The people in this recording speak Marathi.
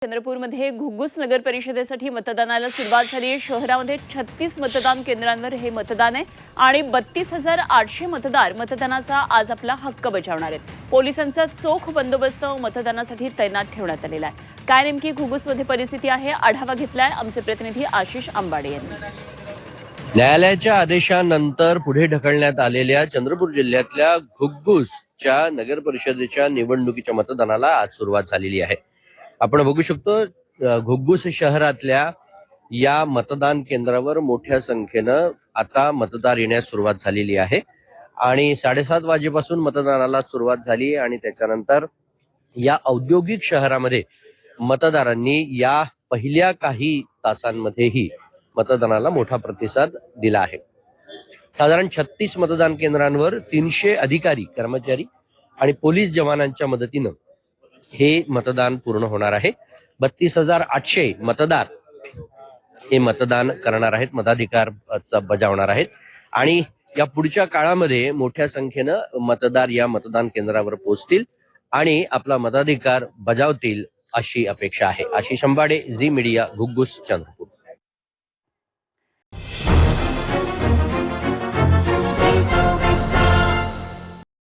चंद्रपूरमध्ये घुग्गुस नगर परिषदेसाठी मतदानाला सुरुवात झाली आहे। शहरामध्ये 36 मतदान केंद्रांवर हे मतदान आहे आणि 32,800 मतदार मतदानाचा आज आपला हक्क बजावणार आहेत। पोलिसांचा चोख बंदोबस्त मतदानासाठी तैनात ठेवण्यात आलेला आहे। काय नेमकी घुग्गुसमध्ये परिस्थिती आहे, आढावा घेतलाय आमचे प्रतिनिधी आशिष आंबाडे यांनी। न्यायालयाच्या आदेशानंतर पुढे ढकलण्यात आलेल्या चंद्रपूर जिल्ह्यातल्या घुग्गुसच्या नगर परिषदेच्या निवडणुकीच्या मतदानाला आज सुरुवात झालेली आहे। आपण बघू शकतो घुग्गुस शहरातल्या या मतदान केंद्रावर मोठ्या संख्येनं आता मतदार येण्यास सुरुवात झालेली आहे आणि 7:30 वाजेपासून मतदानाला सुरुवात झाली आणि त्याच्यानंतर या औद्योगिक शहरामध्ये मतदारांनी या पहिल्या काही तासांमध्येही मतदानाला मोठा प्रतिसाद दिला आहे। साधारण 36 मतदान केंद्रांवर 300 अधिकारी, कर्मचारी आणि पोलीस जवानांच्या मदतीनं हे मतदान पूर्ण होणार आहे। 32,800 मतदार हे मतदान करणार आहेत, मताधिकार बजावणार आहेत आणि या पुढच्या काळामध्ये मोठ्या संख्येनं मतदार या मतदान केंद्रावर पोहोचतील आणि आपला मताधिकार बजावतील अशी अपेक्षा आहे। आशिष अंबाडे, झी मीडिया, घुग्गुस, चंद्रपूर।